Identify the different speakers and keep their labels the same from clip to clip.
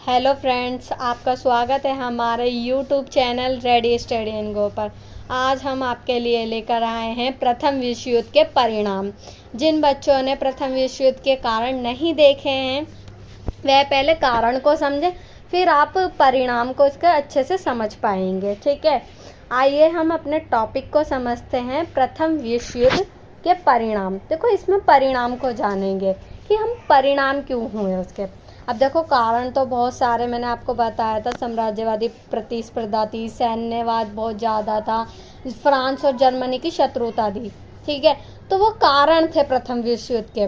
Speaker 1: Hello friends, आपका स्वागत है हमारे YouTube channel ready steady and go पर। आज हम आपके लिए लेकर आए हैं प्रथम विश्व युद्ध के परिणाम। जिन बच्चों ने प्रथम विश्व युद्ध के कारण नहीं देखे हैं वह पहले कारण को समझें, फिर आप परिणाम को इसके अच्छे से समझ पाएंगे। ठीक है, आइए हम अपने टॉपिक को समझते हैं। प्रथम विश्व युद्ध के परिणाम। देखो, इसमें परिणाम को जानेंगे कि हम परिणाम क्यों हुए उसके। अब देखो, कारण तो बहुत सारे मैंने आपको बताया था। साम्राज्यवादी प्रतिस्पर्धा थी, सैन्यवाद बहुत ज़्यादा था, फ्रांस और जर्मनी की शत्रुता थी। ठीक है, तो वो कारण थे प्रथम विश्व युद्ध के।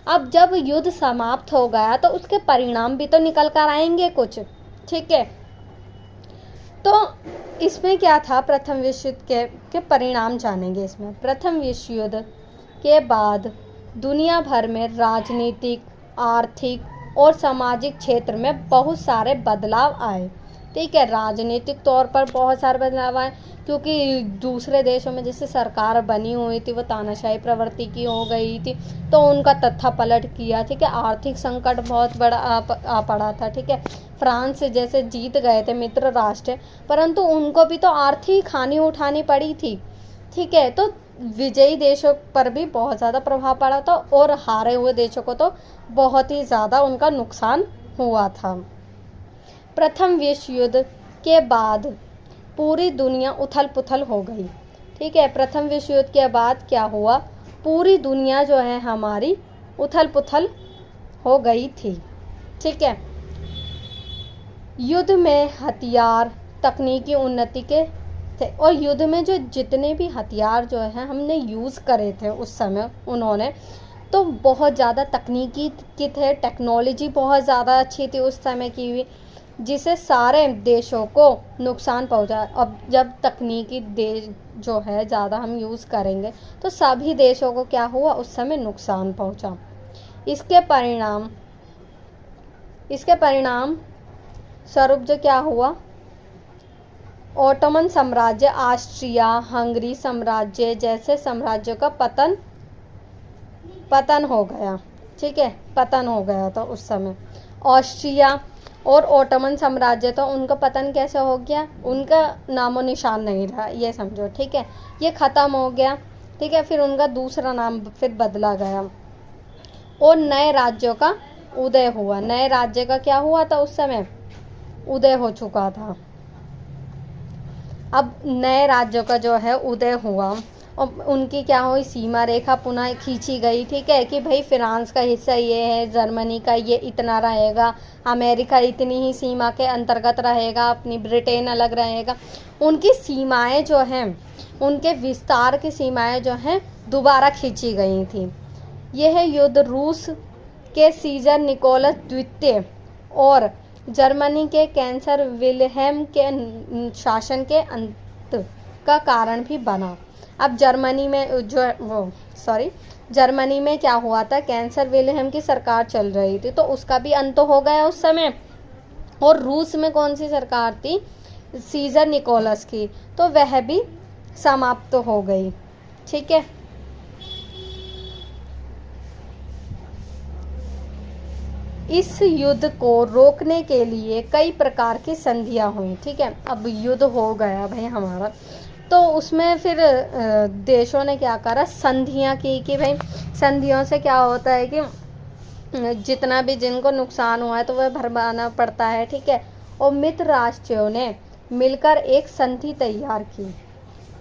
Speaker 1: अब जब युद्ध समाप्त हो गया तो उसके परिणाम भी तो निकल कर आएंगे कुछ। ठीक है, तो इसमें क्या था, प्रथम विश्व युद्ध के परिणाम जानेंगे इसमें। प्रथम विश्व युद्ध के बाद दुनिया भर में राजनीतिक, आर्थिक और सामाजिक क्षेत्र में बहुत सारे बदलाव आए। ठीक है, राजनीतिक तौर पर बहुत सारे बदलाव आए क्योंकि दूसरे देशों में जैसे सरकार बनी हुई थी वो तानाशाही प्रवृत्ति की हो गई थी, तो उनका तत्था पलट किया। ठीक है, आर्थिक संकट बहुत बड़ा आ पड़ा था। ठीक है, फ्रांस जैसे जीत गए थे मित्र राष्ट्र, परंतु उनको भी तो आर्थिक हानि उठानी पड़ी थी। ठीक है, तो विजयी देशों पर भी बहुत ज़्यादा प्रभाव पड़ा था और हारे हुए देशों को तो बहुत ही ज़्यादा उनका नुकसान हुआ था। प्रथम विश्व युद्ध के बाद पूरी दुनिया उथल पुथल हो गई। ठीक है, प्रथम विश्व युद्ध के बाद क्या हुआ, पूरी दुनिया जो है हमारी उथल पुथल हो गई थी। ठीक है, युद्ध में हथियार, तकनीकी उन्नति के थे और युद्ध में जो जितने भी हथियार जो है हमने यूज़ करे थे उस समय, उन्होंने तो बहुत ज़्यादा तकनीकी की थे। टेक्नोलॉजी बहुत ज़्यादा अच्छी थी उस समय की हुई, जिससे सारे देशों को नुकसान पहुंचा। अब जब तकनीकी देश जो है ज़्यादा हम यूज़ करेंगे तो सभी देशों को क्या हुआ, उस समय नुकसान पहुंचा। इसके परिणाम स्वरूप जो क्या हुआ, ओटोमन साम्राज्य, ऑस्ट्रिया हंगरी साम्राज्य जैसे साम्राज्यों का पतन हो गया। ठीक है, पतन हो गया था उस समय। ऑस्ट्रिया और ओटोमन साम्राज्य, तो उनका पतन कैसे हो गया, उनका नामो निशान नहीं रहा, ये समझो। ठीक है, ये ख़त्म हो गया। ठीक है, फिर उनका दूसरा नाम फिर बदला गया और नए राज्यों का उदय हुआ। नए राज्य का क्या हुआ था, उस समय उदय हो चुका था। अब नए राज्यों का जो है उदय हुआ और उनकी क्या हुई, सीमा रेखा पुनः खींची गई। ठीक है, कि भाई फ्रांस का हिस्सा ये है, जर्मनी का ये इतना रहेगा, अमेरिका इतनी ही सीमा के अंतर्गत रहेगा, अपनी ब्रिटेन अलग रहेगा। उनकी सीमाएं जो हैं, उनके विस्तार की सीमाएं जो हैं दोबारा खींची गई थी। यह युद्ध रूस के सीजर निकोलस द्वितीय और जर्मनी के कैंसर विल्हेम के शासन के अंत का कारण भी बना। अब जर्मनी में क्या हुआ था, कैंसर विल्हेम की सरकार चल रही थी, तो उसका भी अंत हो गया उस समय। और रूस में कौन सी सरकार थी, सीजर निकोलस की, तो वह भी समाप्त हो गई। ठीक है, इस युद्ध को रोकने के लिए कई प्रकार की संधियां हुई। ठीक है, अब युद्ध हो गया भाई हमारा, तो उसमें फिर देशों ने क्या करा, संधियां की कि भाई संधियों से क्या होता है कि जितना भी जिनको नुकसान हुआ है तो वह भरवाना पड़ता है। ठीक है, और मित्र राष्ट्रों ने मिलकर एक संधि तैयार की।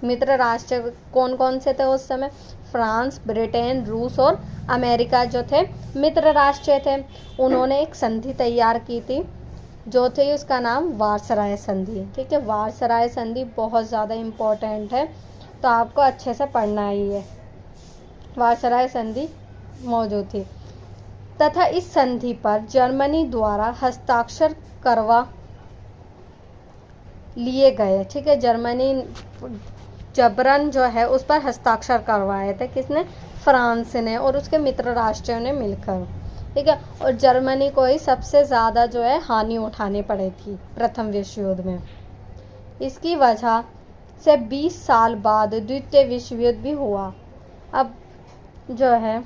Speaker 1: मित्र राष्ट्र कौन कौन से थे उस समय, फ्रांस, ब्रिटेन, रूस और अमेरिका जो थे मित्र राष्ट्र थे। उन्होंने एक संधि तैयार की थी जो थी, उसका नाम वार्सराय संधि। ठीक है, वार्सराय संधि बहुत ज़्यादा इम्पोर्टेंट है, तो आपको अच्छे से पढ़ना ही है। वार्सराय संधि मौजूद थी तथा इस संधि पर जर्मनी द्वारा हस्ताक्षर करवा लिए गए। ठीक है, जर्मनी जबरन जो है उस पर हस्ताक्षर करवाए थे, किसने, फ्रांस ने और उसके मित्र राष्ट्रों ने मिलकर। ठीक है, और जर्मनी को ही सबसे ज़्यादा जो है हानि उठानी पड़ी थी प्रथम विश्व युद्ध में। इसकी वजह से 20 साल बाद द्वितीय विश्व युद्ध भी हुआ। अब जो है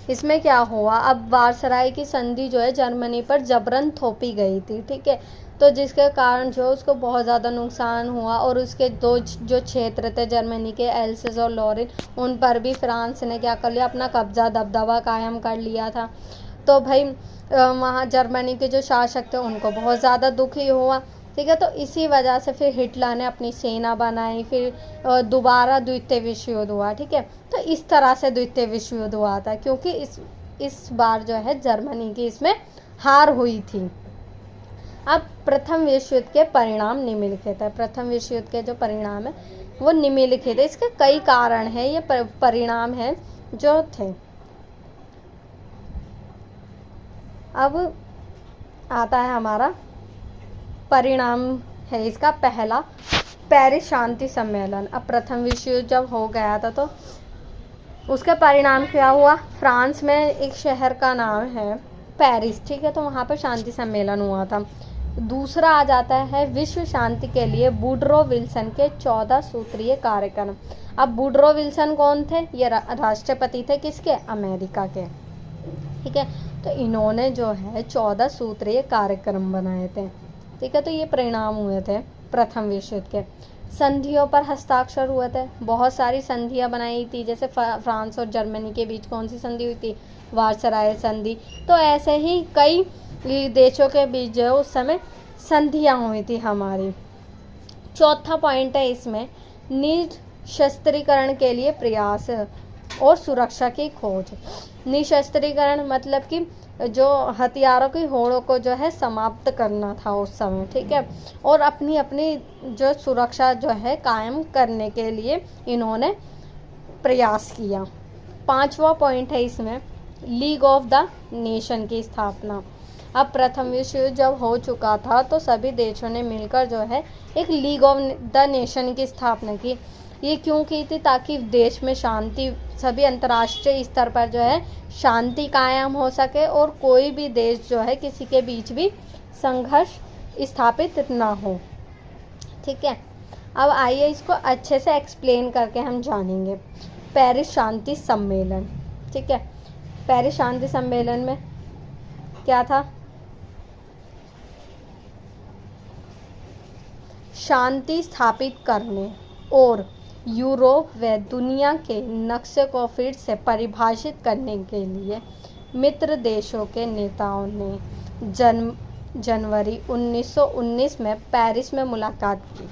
Speaker 1: इसमें क्या हुआ, अब वारसराय की संधि जो है जर्मनी पर जबरन थोपी गई थी, ठीक है। तो जिसके कारण जो उसको बहुत ज़्यादा नुकसान हुआ और उसके दो जो क्षेत्र थे जर्मनी के, एल्सेस और लॉरेन, उन पर भी फ्रांस ने क्या कर लिया, अपना कब्जा दबदबा कायम कर लिया था। तो भाई वहाँ जर्मनी के जो शासक थे उनको बहुत ज़्यादा दुखी हुआ, ठीक है। तो इसी वजह से फिर हिटलर ने अपनी सेना बनाई, फिर दोबारा द्वितीय विश्व युद्ध हुआ, ठीक है। तो इस तरह से द्वितीय विश्व युद्ध हुआ था, क्योंकि इस बार जो है जर्मनी की इसमें हार हुई थी। अब प्रथम विश्व युद्ध के परिणाम निम्नलिखित है। प्रथम विश्व युद्ध के जो परिणाम है वो निम्नलिखित है। इसके कई कारण हैं, ये परिणाम हैं जो थे। अब आता है हमारा परिणाम है इसका पहला, पेरिस शांति सम्मेलन। अब प्रथम विश्व युद्ध जब हो गया था तो उसका परिणाम क्या हुआ, फ्रांस में एक शहर का नाम है पेरिस, ठीक है। तो वहाँ पर शांति सम्मेलन हुआ था। दूसरा आ जाता है विश्व शांति के लिए वुडरो विल्सन के 14 सूत्रीय कार्यक्रम। अब वुडरो विल्सन कौन थे, ये राष्ट्रपति थे किसके, अमेरिका के, ठीक है। तो इन्होंने जो है 14 सूत्रीय कार्यक्रम बनाए थे, ठीक है। तो ये परिणाम हुए थे प्रथम विश्व युद्ध के। संधियों पर हस्ताक्षर हुए थे, बहुत सारी संधियां बनाई थी, जैसे फ्रांस और जर्मनी के बीच कौन सी संधि हुई थी, वारसराय संधि। तो ऐसे ही कई देशों के बीच जो उस समय संधियां हुई थी हमारी। चौथा पॉइंट है इसमें, निशस्त्रीकरण के लिए प्रयास और सुरक्षा की खोज। निशस्त्रीकरण मतलब कि जो हथियारों की होड़ों को जो है समाप्त करना था उस समय, ठीक है। और अपनी अपनी जो सुरक्षा जो है कायम करने के लिए इन्होंने प्रयास किया। पांचवा पॉइंट है इसमें, लीग ऑफ द नेशन की स्थापना। अब प्रथम विश्व युद्ध जब हो चुका था तो सभी देशों ने मिलकर जो है एक लीग ऑफ द नेशन की स्थापना की। ये क्यों की थी, ताकि देश में शांति, सभी अंतर्राष्ट्रीय स्तर पर जो है शांति कायम हो सके और कोई भी देश जो है किसी के बीच भी संघर्ष स्थापित ना हो, ठीक है। अब आइए इसको अच्छे से एक्सप्लेन करके हम जानेंगे। पेरिस शांति सम्मेलन, ठीक है। पेरिस शांति सम्मेलन में क्या था, शांति स्थापित करने और यूरोप व दुनिया के नक्शे को फिर से परिभाषित करने के लिए मित्र देशों के नेताओं ने जनवरी 1919 में पेरिस में मुलाकात की,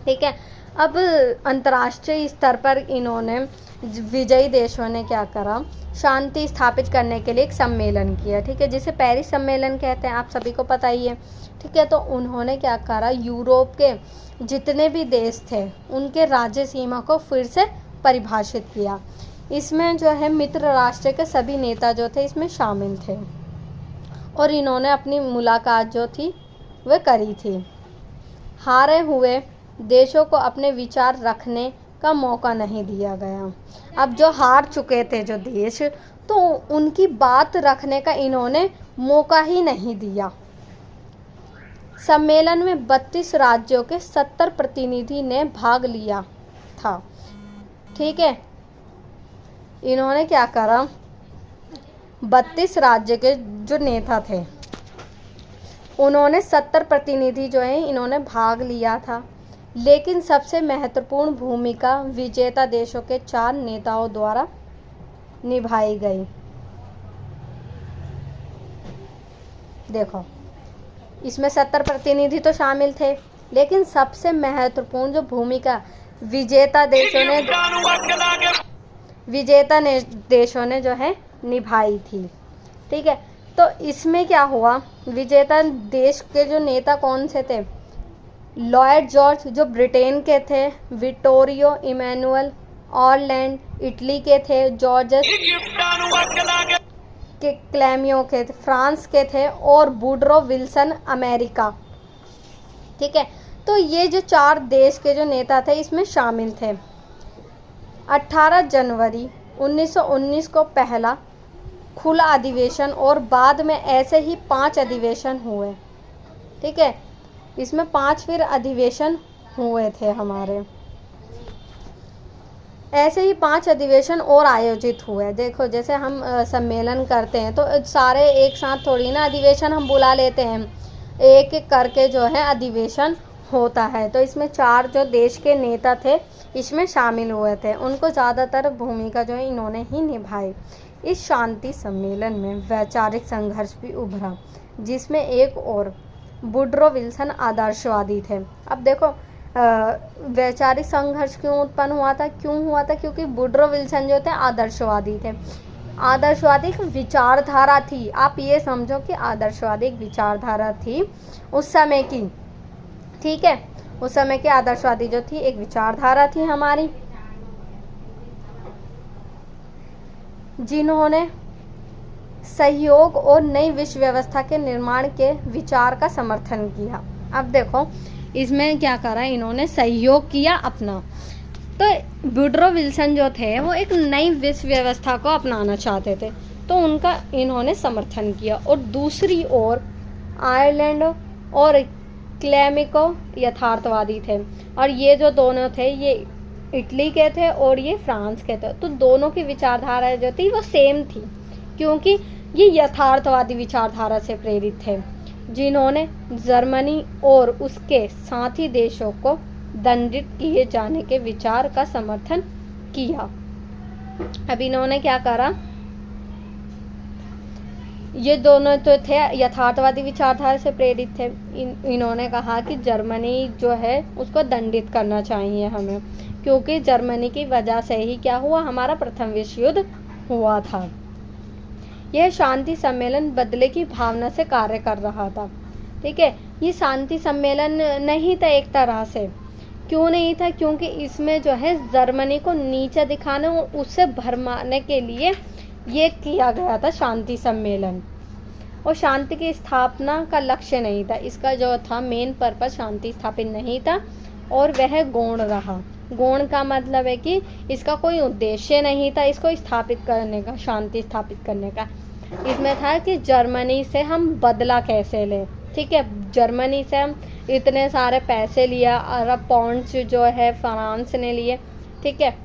Speaker 1: ठीक है। अब अंतर्राष्ट्रीय स्तर पर इन्होंने विजयी देशों ने क्या करा, शांति स्थापित करने के लिए एक सम्मेलन किया, ठीक है, जिसे पेरिस सम्मेलन कहते हैं, आप सभी को पता ही है, ठीक है। तो उन्होंने क्या करा, यूरोप के जितने भी देश थे उनके राज्य सीमा को फिर से परिभाषित किया। इसमें जो है मित्र राष्ट्र के सभी नेता जो थे इसमें शामिल थे और इन्होंने अपनी मुलाकात जो थी वह करी थी। हारे हुए देशों को अपने विचार रखने का मौका नहीं दिया गया। अब जो हार चुके थे जो देश, तो उनकी बात रखने का इन्होंने मौका ही नहीं दिया। सम्मेलन में 32 राज्यों के 70 प्रतिनिधि ने भाग लिया था, ठीक है। इन्होंने क्या करा, 32 राज्य के जो नेता थे उन्होंने 70 प्रतिनिधि जो है इन्होंने भाग लिया था, लेकिन सबसे महत्वपूर्ण भूमिका विजेता देशों के 4 नेताओं द्वारा निभाई गई। देखो, इसमें 70 प्रतिनिधि तो शामिल थे, लेकिन सबसे महत्वपूर्ण जो भूमिका विजेता देशों ने जो है निभाई थी, ठीक है। तो इसमें क्या हुआ, विजेता देश के जो नेता कौन से थे, लॉयड जॉर्ज जो ब्रिटेन के थे, विटोरियो इमैनुअल ऑरलैंड इटली के थे, जॉर्जस के क्लेमियो के फ्रांस के थे और वुडरो विल्सन अमेरिका, ठीक है। तो ये जो 4 देश के जो नेता थे इसमें शामिल थे। 18 जनवरी 1919 को पहला खुला अधिवेशन और बाद में ऐसे ही 5 अधिवेशन हुए, ठीक है। इसमें 5 फिर अधिवेशन हुए थे हमारे। ऐसे ही 5 अधिवेशन और आयोजित हुए। देखो जैसे हम सम्मेलन करते हैं तो सारे एक साथ थोड़ी ना अधिवेशन हम बुला लेते हैं, एक एक करके जो है अधिवेशन होता है। तो इसमें 4 जो देश के नेता थे इसमें शामिल हुए थे, उनको ज़्यादातर भूमिका जो है इन्होंने ही निभाई। इस शांति सम्मेलन में वैचारिक संघर्ष भी उभरा, जिसमें एक और वुड्रो विल्सन आदर्शवादी थे। अब देखो वैचारिक संघर्ष क्यों उत्पन्न हुआ था, क्योंकि वुड्रो विल्सन जो थे आदर्शवादी थे। आदर्शवादी एक विचारधारा थी, आप ये समझो कि आदर्शवादी एक विचारधारा थी उस समय की, ठीक है। उस समय की आदर्शवादी जो थी एक विचारधारा थी हमारी, जिन्होंने सहयोग और नई विश्व व्यवस्था के निर्माण के विचार का समर्थन किया। अब देखो इसमें क्या करा, इन्होंने सहयोग किया अपना। तो वुड्रो विल्सन जो थे वो एक नई विश्व व्यवस्था को अपनाना चाहते थे, तो उनका इन्होंने समर्थन किया। और दूसरी ओर आयरलैंड और क्लेमिको यथार्थवादी थे, और ये जो दोनों थे ये इटली के थे और ये फ्रांस के थे। तो दोनों की विचारधारा जो थी वो सेम थी, क्योंकि ये यथार्थवादी विचारधारा से प्रेरित थे, जिन्होंने जर्मनी और उसके साथी देशों को दंडित किए जाने के विचार का समर्थन किया। अब इन्होंने क्या करा, ये दोनों तो थे यथार्थवादी विचारधारा से प्रेरित थे। इन्होंने कहा कि जर्मनी जो है उसको दंडित करना चाहिए हमें, क्योंकि जर्मनी की वजह से ही क्या हुआ, हमारा प्रथम विश्व युद्ध हुआ था। यह शांति सम्मेलन बदले की भावना से कार्य कर रहा था, ठीक है। ये शांति सम्मेलन नहीं था एक तरह से, क्यों नहीं था, क्योंकि इसमें जो है जर्मनी को नीचा दिखाने और उससे भरमाने के लिए ये किया गया था शांति सम्मेलन। और शांति की स्थापना का लक्ष्य नहीं था, इसका जो था मेन पर्पस शांति स्थापित नहीं था, और वह गौण रहा। गौण का मतलब है कि इसका कोई उद्देश्य नहीं था इसको स्थापित करने का, शांति स्थापित करने का। इसमें था कि जर्मनी से हम बदला कैसे लें, ठीक है। जर्मनी से हम इतने सारे पैसे लिया, अरब पाउंड्स जो है फ्रांस ने लिए, ठीक है।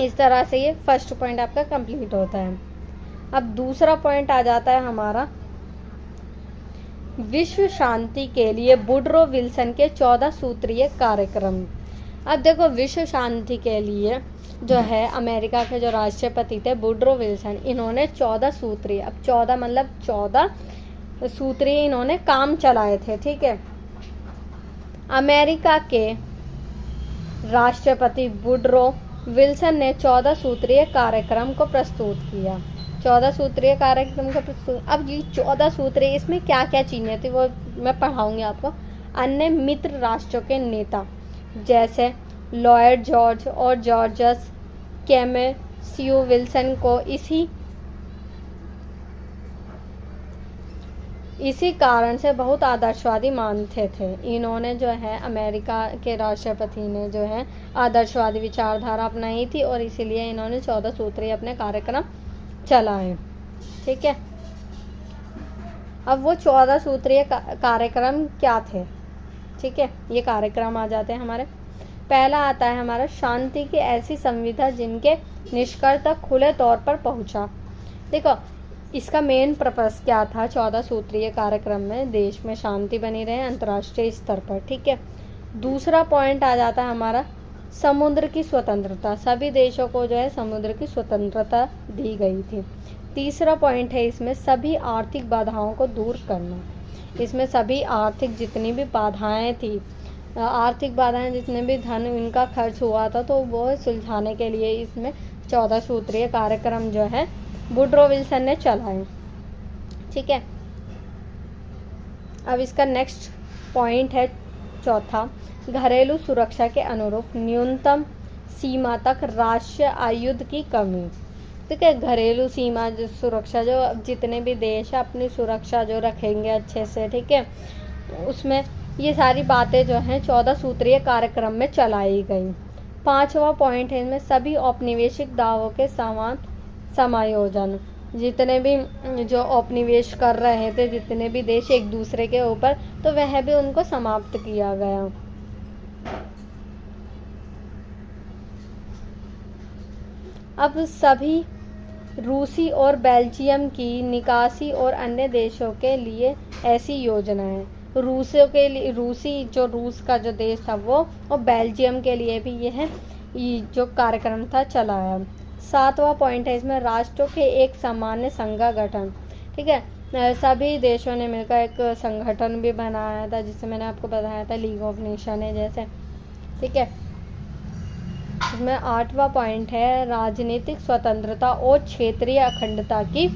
Speaker 1: इस तरह से ये फर्स्ट पॉइंट आपका कंप्लीट होता है। अब दूसरा पॉइंट आ जाता है हमारा विश्व शांति के लिए वुड्रो विल्सन के 14 सूत्रीय कार्यक्रम। अब देखो विश्व शांति के लिए जो है अमेरिका के जो राष्ट्रपति थे वुड्रो विल्सन, इन्होंने 14 सूत्रीय, अब 14 मतलब 14 सूत्रीय इन्होंने काम चलाए थे, ठीक है। अमेरिका के राष्ट्रपति वुड्रो विल्सन ने 14 सूत्रीय कार्यक्रम को प्रस्तुत किया। 14 सूत्रीय कार्यक्रम को प्रस्तुत, अब ये 14 सूत्रीय इसमें क्या क्या चीज़ें थी वो मैं पढ़ाऊंगी आपको। अन्य मित्र राष्ट्रों के नेता जैसे लॉयड जॉर्ज और जॉर्जस कैमेसियो विल्सन को इसी कारण से बहुत आदर्शवादी मानते थे। इन्होंने जो है अमेरिका के राष्ट्रपति ने जो है आदर्शवादी विचारधारा अपनाई थी, और इसीलिए इन्होंने 14 सूत्रीय अपने कार्यक्रम चलाए, ठीक है। अब वो 14 सूत्रीय कार्यक्रम क्या थे, ठीक है। ये कार्यक्रम आ जाते हैं हमारे। पहला आता है हमारा शांति की ऐसी संविधा जिनके निष्कर्ष तक खुले तौर पर पहुंचा। देखो इसका मेन पर्पस क्या था 14 सूत्रीय कार्यक्रम में, देश में शांति बनी रहे अंतर्राष्ट्रीय स्तर पर, ठीक है। दूसरा पॉइंट आ जाता है हमारा समुद्र की स्वतंत्रता, सभी देशों को जो है समुद्र की स्वतंत्रता दी गई थी। तीसरा पॉइंट है इसमें सभी आर्थिक बाधाओं को दूर करना। इसमें सभी आर्थिक जितनी भी बाधाएं थी, आर्थिक बाधाएं जितने भी धन इनका खर्च हुआ था, तो वो सुलझाने के लिए इसमें 14 सूत्रीय कार्यक्रम जो है वुड्रो विल्सन ने चलाए, ठीक है। अब इसका नेक्स्ट पॉइंट है चौथा, घरेलू सुरक्षा के अनुरूप न्यूनतम सीमा तक राष्ट्रीय आयुध की कमी, ठीक है। घरेलू सीमा जो सुरक्षा, जो जितने भी देश है अपनी सुरक्षा जो रखेंगे अच्छे से, ठीक है, उसमें ये सारी बातें जो हैं 14 सूत्रीय कार्यक्रम में चलाई गई। पांचवा पॉइंट है इनमें सभी औपनिवेशिक दावों के समान समायोजन, जितने भी जो औपनिवेश कर रहे थे जितने भी देश एक दूसरे के ऊपर, तो वह भी उनको समाप्त किया गया। अब सभी रूसी और बेल्जियम की निकासी और अन्य देशों के लिए ऐसी योजनाएं, रूसियों के लिए, रूस का जो देश था वो, और बेल्जियम के लिए भी यह जो कार्यक्रम था चलाया। 7वां पॉइंट है इसमें, राष्ट्रों के एक सामान्य संघ गठन। ठीक है, सभी देशों ने मिलकर एक संगठन भी बनाया था, जिससे मैंने आपको बताया था लीग ऑफ नेशन है जैसे। ठीक है, इसमें 8वां पॉइंट है, राजनीतिक स्वतंत्रता और क्षेत्रीय अखंडता की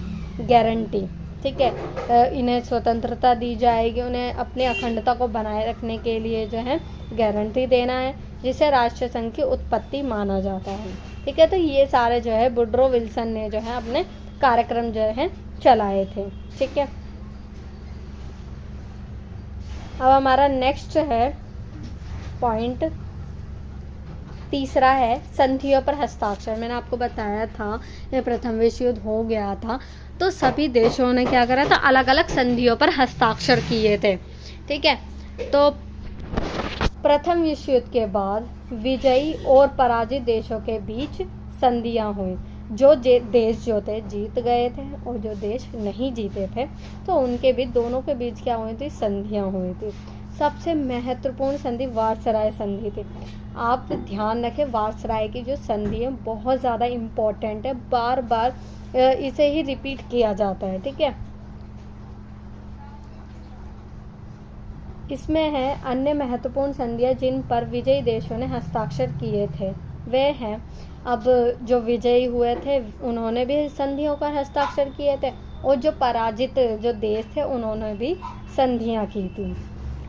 Speaker 1: गारंटी। ठीक है, इन्हें स्वतंत्रता दी जाएगी, उन्हें अपनी अखंडता को बनाए रखने के लिए जो है गारंटी देना है, जिसे राष्ट्र संघ की उत्पत्ति माना जाता है। ठीक है, तो ये सारे जो है वुड्रो विल्सन ने जो है अपने कार्यक्रम जो है चलाए थे। ठीक है, अब हमारा नेक्स्ट है पॉइंट, तीसरा है संधियों पर हस्ताक्षर। मैंने आपको बताया था ये प्रथम विश्व युद्ध हो गया था तो सभी देशों ने क्या करा था, अलग अलग संधियों पर हस्ताक्षर किए थे। ठीक है, तो प्रथम विश्व युद्ध के बाद विजयी और पराजित देशों के बीच संधियां हुई। जो देश जो थे जीत गए थे और जो देश नहीं जीते थे तो उनके बीच, दोनों के बीच क्या हुई थी, संधियां हुई थी। सबसे महत्वपूर्ण संधि वार्सराय संधि थी। आप ध्यान रखें, वार्सराय की जो संधि है बहुत ज़्यादा इम्पोर्टेंट है, बार बार इसे ही रिपीट किया जाता है। ठीक है, इसमें है अन्य महत्वपूर्ण संधियां जिन पर विजयी देशों ने हस्ताक्षर किए थे वे हैं, अब जो विजयी हुए थे उन्होंने भी संधियों पर हस्ताक्षर किए थे और जो पराजित जो देश थे उन्होंने भी संधियां की थी।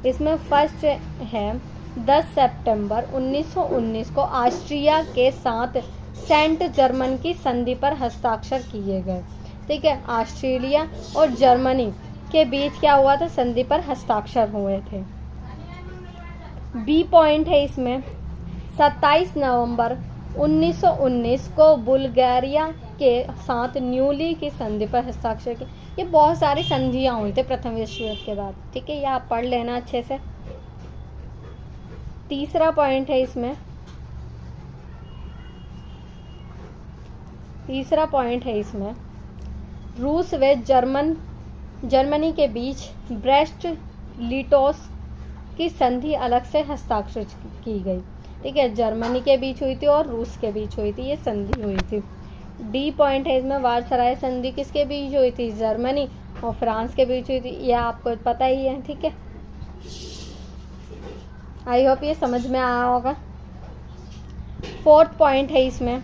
Speaker 1: इसमें फर्स्ट है 10 सितंबर 1919 को ऑस्ट्रिया के साथ सेंट जर्मन की संधि पर हस्ताक्षर किए गए। ठीक है, ऑस्ट्रेलिया और जर्मनी के बीच क्या हुआ था, संधि पर हस्ताक्षर हुए थे। बी पॉइंट है इसमें, 27 नवंबर 1919 को बुल्गारिया के साथ न्यूली की संधि पर हस्ताक्षर किए। ये बहुत सारी संधियां हुई थी प्रथम विश्व युद्ध के बाद। ठीक है, ये आप पढ़ लेना अच्छे से। तीसरा पॉइंट है इसमें, रूस व जर्मनी के बीच ब्रेस्ट लिटोस की संधि अलग से हस्ताक्षर की गई। ठीक है, जर्मनी के बीच हुई थी और रूस के बीच हुई थी, ये संधि हुई थी। डी पॉइंट है इसमें, वार्सराय संधि किसके बीच हुई थी, जर्मनी और फ्रांस के बीच हुई थी, यह आपको पता ही है। ठीक है, आई होप ये समझ में आया होगा। फोर्थ पॉइंट है इसमें,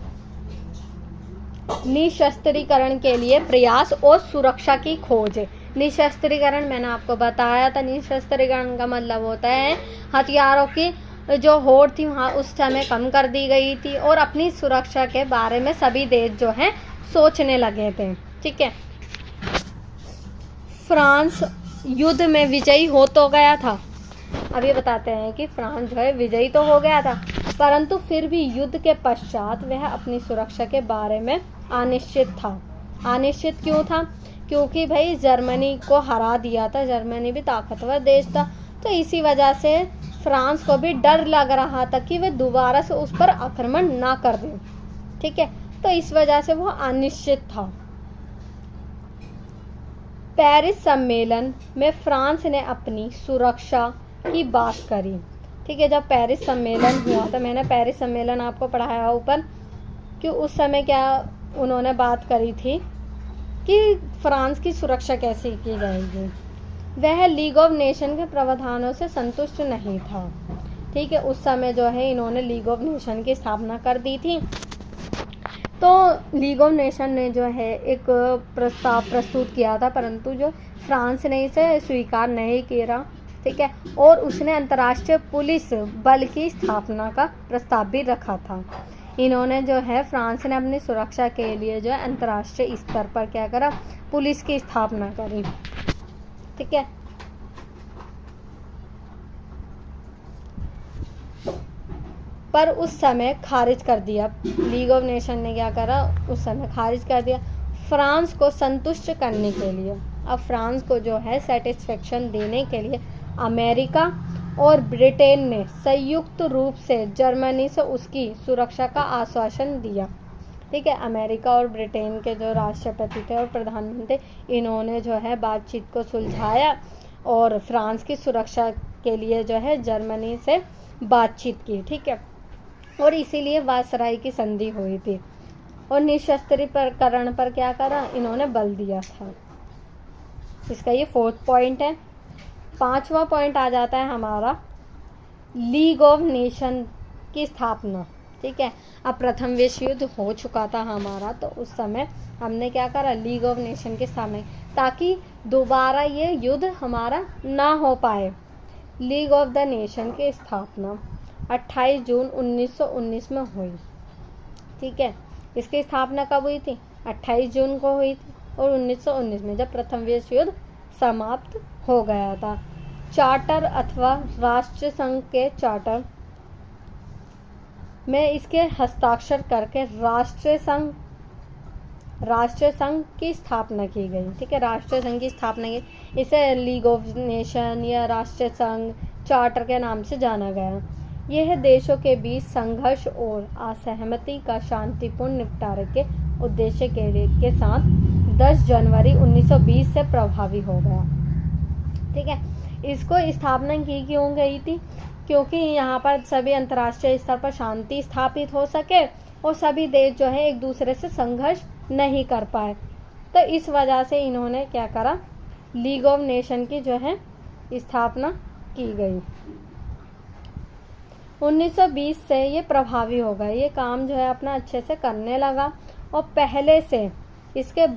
Speaker 1: निशस्त्रीकरण के लिए प्रयास और सुरक्षा की खोज। निशस्त्रीकरण मैंने आपको बताया था, निशस्त्रीकरण का मतलब होता है हथियारों की जो होड़ थी वहाँ उस समय कम कर दी गई थी और अपनी सुरक्षा के बारे में सभी देश जो हैं सोचने लगे थे। ठीक है, फ्रांस युद्ध में विजयी हो तो गया था। अब ये बताते हैं कि फ्रांस जो है विजयी तो हो गया था, परंतु फिर भी युद्ध के पश्चात वह अपनी सुरक्षा के बारे में अनिश्चित था। अनिश्चित क्यों था, क्योंकि भाई जर्मनी को हरा दिया था, जर्मनी भी ताकतवर देश था, तो इसी वजह से फ्रांस को भी डर लग रहा था कि वे दोबारा से उस पर आक्रमण ना कर दें। ठीक है, तो इस वजह से वो अनिश्चित था। पेरिस सम्मेलन में फ्रांस ने अपनी सुरक्षा की बात करी। ठीक है, जब पेरिस सम्मेलन हुआ था, मैंने पेरिस सम्मेलन आपको पढ़ाया ऊपर, कि उस समय क्या उन्होंने बात करी थी कि फ्रांस की सुरक्षा कैसे की जाएगी। वह लीग ऑफ नेशन के प्रावधानों से संतुष्ट नहीं था। ठीक है, उस समय जो है इन्होंने लीग ऑफ नेशन की स्थापना कर दी थी, तो लीग ऑफ नेशन ने जो है एक प्रस्ताव प्रस्तुत किया था, परंतु जो फ्रांस ने इसे स्वीकार नहीं किया। ठीक है, और उसने अंतर्राष्ट्रीय पुलिस बल की स्थापना का प्रस्ताव भी रखा था। इन्होंने जो है फ्रांस ने अपनी सुरक्षा के लिए जो है अंतर्राष्ट्रीय स्तर पर क्या करा, पुलिस की स्थापना करी। ठीक है, पर उस समय खारिज कर दिया, लीग ऑफ नेशन ने क्या करा, उस समय खारिज कर दिया फ्रांस को संतुष्ट करने के लिए। अब फ्रांस को जो है सेटिस्फेक्शन देने के लिए अमेरिका और ब्रिटेन ने संयुक्त रूप से जर्मनी से उसकी सुरक्षा का आश्वासन दिया। ठीक है। अमेरिका और ब्रिटेन के जो राष्ट्रपति थे और प्रधानमंत्री, इन्होंने जो है बातचीत को सुलझाया और फ्रांस की सुरक्षा के लिए जो है जर्मनी से बातचीत की, ठीक है। और इसीलिए वायसराय की संधि हुई थी और निशस्त्रीकरण पर क्या करा, इन्होंने बल दिया था। इसका ये 4th पॉइंट है। 5वां पॉइंट आ जाता है हमारा लीग ऑफ नेशन की स्थापना, ठीक है। अब प्रथम विश्व युद्ध हो चुका था हमारा, तो उस समय हमने क्या करा, लीग ऑफ नेशन की स्थापना, ताकि दोबारा ये युद्ध हमारा ना हो पाए। लीग ऑफ द नेशन की स्थापना 28 जून 1919 में हुई, ठीक है। इसकी स्थापना कब हुई थी, 28 जून को हुई थी और 1919 में, जब प्रथम विश्व युद्ध समाप्त हो गया था। चार्टर अथवा राष्ट्र संघ के चार्टर में इसके हस्ताक्षर करके राष्ट्र संघ की स्थापना की गई, ठीक है। राष्ट्र संघ की स्थापना की, इसे लीग ऑफ नेशन या राष्ट्र संघ चार्टर के नाम से जाना गया। यह देशों के बीच संघर्ष और असहमति का शांतिपूर्ण निपटारे के उद्देश्य के साथ 10 जनवरी 1920 से प्रभावी हो गया, ठीक है। इसको स्थापना की क्यों गई थी, क्योंकि यहाँ पर सभी अंतर्राष्ट्रीय स्तर पर शांति स्थापित हो सके और सभी देश जो है एक दूसरे से संघर्ष नहीं कर पाए। तो इस वजह से इन्होंने क्या करा, लीग ऑफ नेशन की जो है स्थापना की गई। 1920 से ये प्रभावी हो गया, ये काम जो है अपना अच्छे से करने लगा और पहले से इसके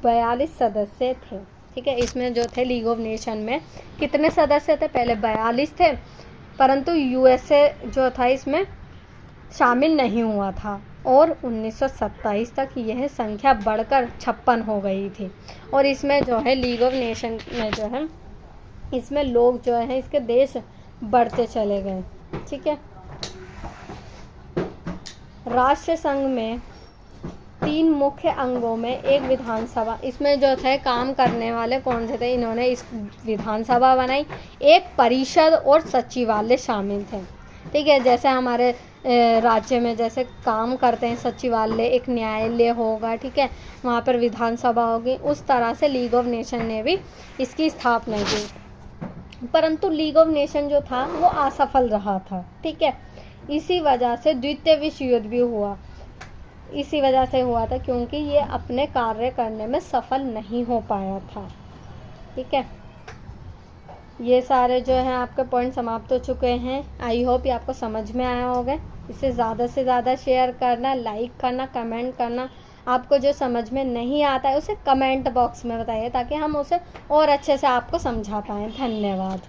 Speaker 1: 42 सदस्य थे, ठीक है। इसमें जो थे लीग ऑफ नेशन में कितने सदस्य थे, पहले 42 थे, परंतु यूएसए जो था इसमें शामिल नहीं हुआ था और 1927 तक यह संख्या बढ़कर 56 हो गई थी। और इसमें जो है लीग ऑफ नेशन में जो है इसमें लोग जो है इसके देश बढ़ते चले गए, ठीक है। राष्ट्र संघ में 3 मुख्य अंगों में एक विधानसभा, इसमें जो थे काम करने वाले कौन से थे, इन्होंने इस विधानसभा बनाई, एक परिषद और सचिवालय शामिल थे, ठीक है। जैसे हमारे राज्य में जैसे काम करते हैं सचिवालय, एक न्यायालय होगा, ठीक है, वहाँ पर विधानसभा होगी, उस तरह से लीग ऑफ नेशन ने भी इसकी स्थापना की। परंतु लीग ऑफ नेशन जो था वो असफल रहा था, ठीक है। इसी वजह से द्वितीय विश्व युद्ध भी हुआ, इसी वजह से हुआ था क्योंकि ये अपने कार्य करने में सफल नहीं हो पाया था, ठीक है। ये सारे जो हैं आपके पॉइंट समाप्त हो चुके हैं। आई होप ये आपको समझ में आया होगा। इसे ज़्यादा से ज़्यादा शेयर करना, लाइक करना, कमेंट करना। आपको जो समझ में नहीं आता है उसे कमेंट बॉक्स में बताइए ताकि हम उसे और अच्छे से आपको समझा पाएँ। धन्यवाद।